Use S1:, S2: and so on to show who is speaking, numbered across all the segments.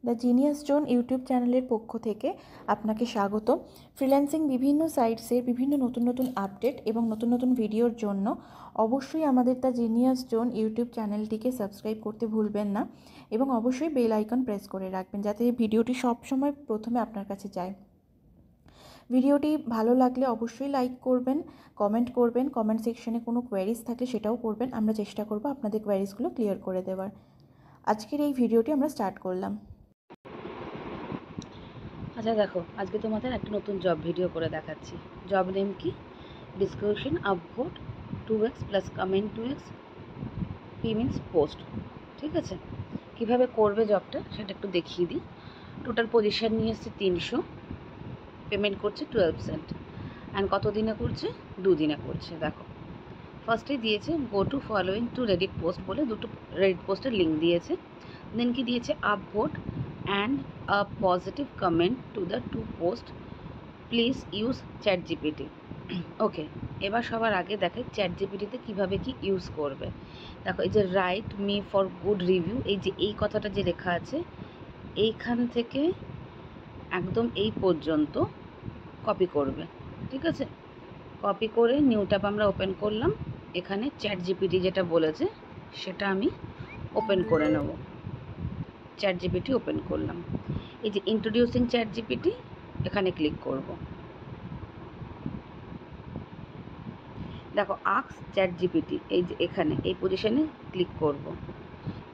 S1: The genius zone YouTube চ্যানেলের পক্ষ থেকে আপনাকে স্বাগত। ফ্রিল্যান্সিং বিভিন্ন সাইটসের বিভিন্ন নতুন নতুন আপডেট এবং নতুন নতুন ভিডিওর জন্য অবশ্যই আমাদের দ্য জিনিয়াস জোন ইউটিউব চ্যানেলটিকে সাবস্ক্রাইব করতে ভুলবেন না এবং অবশ্যই বেল আইকন প্রেস করে রাখবেন যাতে এই ভিডিওটি সবসময় প্রথমে আপনার কাছে যায়। ভিডিওটি ভালো লাগলে অবশ্যই লাইক করবেন, কমেন্ট সেকশনে কোনো কোয়েরিজ থাকলে সেটাও করবেন। আমরা চেষ্টা করব আপনাদের কোয়েরিজগুলো ক্লিয়ার করে দেওয়ার। আজকের এই ভিডিওটি আমরা স্টার্ট করলাম।
S2: আচ্ছা দেখো, আজকে তোমাদের একটা নতুন জব ভিডিও করে দেখাচ্ছি। জব নেম কি? Description upvote 2x plus comment 2x P means post. ঠিক আছে, কীভাবে করবে জবটা সেটা একটু দেখিয়ে দিই। টোটাল পজিশান নিয়ে এসছে 300, পেমেন্ট করছে 12 সেন্ট, অ্যান্ড কত দিনে করছে? 2 দিনে করছে। দেখো ফার্স্টে দিয়েছে go to following to Reddit post বলে দুটো রেডিট পোস্টের লিঙ্ক দিয়েছে। দেন কি দিয়েছে? Upvote and a positive comment to the 2 post, please use ChatGPT. Okay, এবার সবার আগে দেখে চ্যাট জিপিটিতে কীভাবে কি ইউজ করবে। দেখো এই যে write me for good review, এই যে এই কথাটা যে লেখা আছে এইখান থেকে একদম এই পর্যন্ত কপি করবে। ঠিক আছে, কপি করে নিউ ট্যাব আমরা ওপেন করলাম। এখানে চ্যাট জিপিটি যেটা বলেছে সেটা আমি ওপেন করে নেব। চ্যাট জিপিটি ওপেন করলাম। এই যে ইন্ট্রোডিউসিং চ্যাট জিপিটি, এখানে ক্লিক করব। দেখো আস্ক চ্যাট জিপিটি, এই যে এখানে এই পজিশনে ক্লিক করব।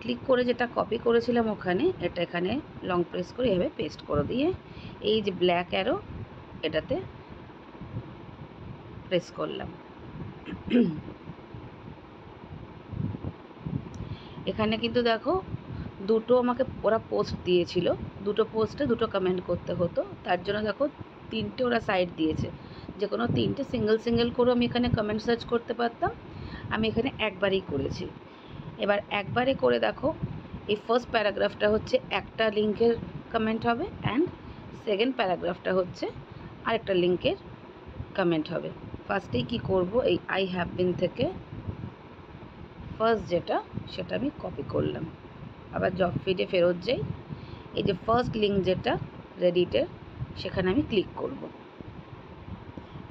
S2: ক্লিক করে যেটা কপি করেছিলাম ওখানে, এটা এখানে লং প্রেস করে এভাবে পেস্ট করে দিয়ে এই যে ব্ল্যাক অ্যারো এটাতে প্রেস করলাম। এখানে কিন্তু দেখো দুটো আমাকে ওরা পোস্ট দিয়েছিল, দুটো পোস্টে দুটো কমেন্ট করতে হতো, তার জন্য দেখো তিনটে ওরা সাইড দিয়েছে। যে কোনো তিনটে সিঙ্গেল করেও আমি এখানে কমেন্ট সার্চ করতে পারতাম। আমি এখানে একবারই করেছি। এবার একবারে করে দেখো এই ফার্স্ট প্যারাগ্রাফটা হচ্ছে একটা লিঙ্কের কমেন্ট হবে, অ্যান্ড সেকেন্ড প্যারাগ্রাফটা হচ্ছে আরেকটা লিঙ্কের কমেন্ট হবে। ফার্স্টেই কি করব, এই আই হ্যাভ বিন থেকে ফার্স্ট যেটা সেটা আমি কপি করলাম। আবার জব ফিডে ফেরত যাই, এই যে ফার্স্ট লিঙ্ক যেটা রেডিটের সেখানে আমি ক্লিক করব।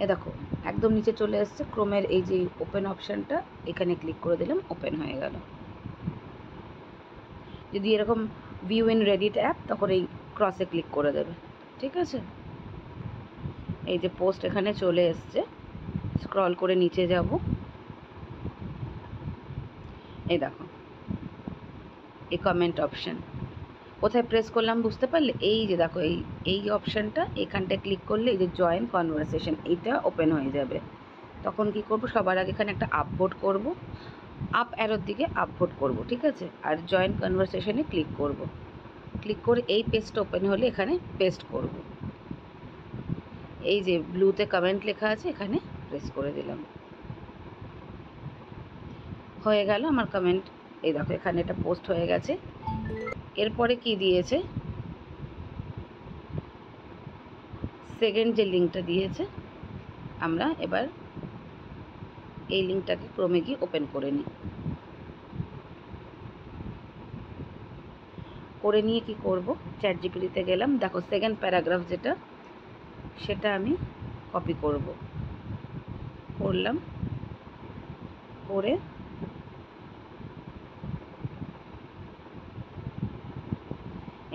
S2: এ দেখো একদম নিচে চলে এসছে ক্রোমের এই যে ওপেন অপশানটা, এখানে ক্লিক করে দিলাম, ওপেন হয়ে গেল। যদি এরকম ভিউ ইন রেডিট অ্যাপ, তখন এই ক্রসে ক্লিক করে দেবে। ঠিক আছে, এই যে পোস্ট এখানে চলে এসছে, স্ক্রল করে নিচে যাব, এই দেখো এই কমেন্ট অপশান কোথায় প্রেস করলাম বুঝতে পারলে? এই যে দেখো এই অপশানটা, এখানটায় ক্লিক করলে এই যে জয়েন কনভারসেশন এইটা ওপেন হয়ে যাবে। তখন কি করব, সবার আগে এখানে একটা আপভোট করব, আপ অ্যারোর দিকে আপভোট করব। ঠিক আছে, আর জয়েন কনভারসেশনে ক্লিক করব। ক্লিক করে এই পেজটা ওপেন হলে এখানে পেস্ট করব। এই যে ব্লুতে কমেন্ট লেখা আছে এখানে প্রেস করে দিলাম, হয়ে গেল আমার কমেন্ট। এই দেখো এখানে এটা পোস্ট হয়ে গেছে। এরপরে কি দিয়েছে, সেকেন্ড যে লিঙ্কটা দিয়েছে, আমরা এবার এই লিঙ্কটাকে ক্রমে গিয়ে ওপেন করে নিই। করে নিয়ে কি করব, চ্যাট জিপিটিতে গেলাম। দেখো সেকেন্ড প্যারাগ্রাফ যেটা সেটা আমি কপি করলাম, করে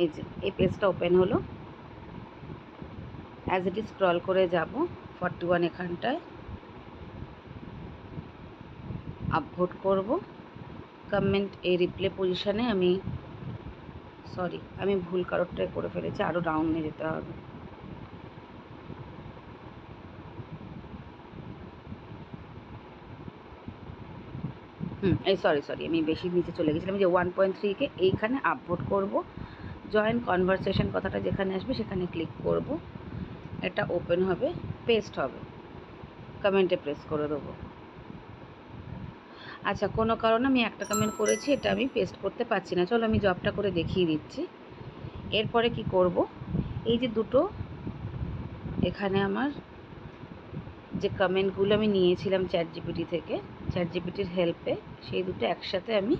S2: এই যে এই পেজটা ওপেন হলো। অ্যাজ ইট ইজ স্ক্রল করে যাব 41 এখানটায় আপভোট করব। কমেন্ট এই রিপ্লে পজিশানে আমি ভুল কারোরটাই করে ফেলেছি, আরও ডাউনে যেতে হবে। এই সরি আমি বেশি নিচে চলে গেছিলাম। যে 1.3কে এইখানে আপভোট করব। জয়েন কনভারসেশন কথাটা যেখানে আসবে সেখানে ক্লিক করব, এটা ওপেন হবে, পেস্ট হবে, কমেন্টে প্রেস করে দেবো। আচ্ছা, কোনো কারণে আমি একটা কমেন্ট করেছি, এটা আমি পেস্ট করতে পারছি না। চলো আমি জবটা করে দেখিয়ে দিচ্ছি। এরপরে কি করব, এই যে দুটো এখানে আমার যে কমেন্টগুলো আমি নিয়েছিলাম চ্যাট জিপিটি থেকে, চ্যাট জিপিটির হেল্পে, সেই দুটো একসাথে আমি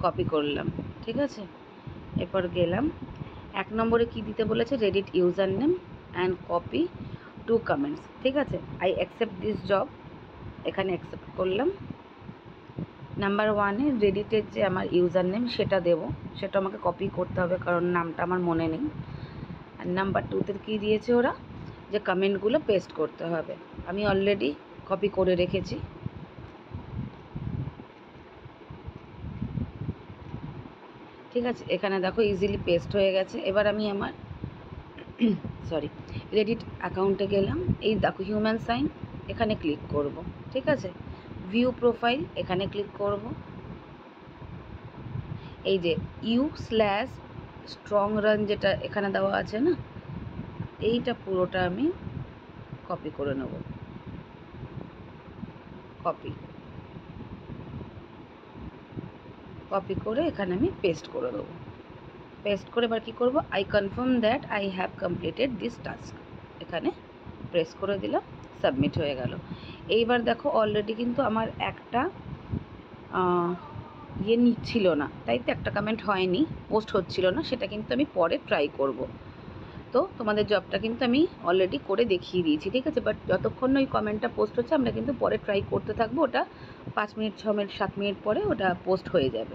S2: কপি করলাম, ঠিক আছে। এরপর গেলাম 1 নম্বরে কি দিতে বলেছে, Reddit user name and copy 2 comments, ঠিক আছে। আই অ্যাকসেপ্ট দিস জব, এখানে অ্যাকসেপ্ট করলাম। নাম্বার 1-এ রেডিটের যে আমার ইউজার নেম সেটা দেবো, সেটা আমাকে কপি করতে হবে কারণ নামটা আমার মনে নেই। আর নাম্বার 2-তে কী দিয়েছে ওরা, যে কমেন্টগুলো পেস্ট করতে হবে, আমি অলরেডি কপি করে রেখেছি। ঠিক আছে, এখানে দেখো ইজিলি পেস্ট হয়ে গেছে। এবার আমি আমার রেডিট অ্যাকাউন্টে গেলাম, এই দেখো হিউম্যান সাইন, এখানে ক্লিক করব, ঠিক আছে। ভিউ প্রোফাইল, এখানে ক্লিক করব। এই যে u/strong run যেটা এখানে দেওয়া আছে না, এইটা পুরোটা আমি কপি করে নেব, কপি করে এখানে আমি পেস্ট করে দেবো। পেস্ট করে এবার কী করব, I confirm that I have completed this task, এখানে প্রেস করে দিলাম, সাবমিট হয়ে গেল। এইবার দেখো অলরেডি কিন্তু আমার একটা নিচ্ছিল না, তাই তো একটা কমেন্ট হয়নি, পোস্ট হচ্ছিল না, সেটা কিন্তু আমি পরে ট্রাই করব। তো তোমাদের জবটা কিন্তু আমি অলরেডি করে দেখিয়ে দিয়েছি, ঠিক আছে। বাট যতক্ষণ না ওই কমেন্টটা পোস্ট হচ্ছে আমরা কিন্তু পরে ট্রাই করতে থাকবো, ওটা 5 মিনিট 6 মিনিট 7 মিনিট পরে ওটা পোস্ট হয়ে যাবে।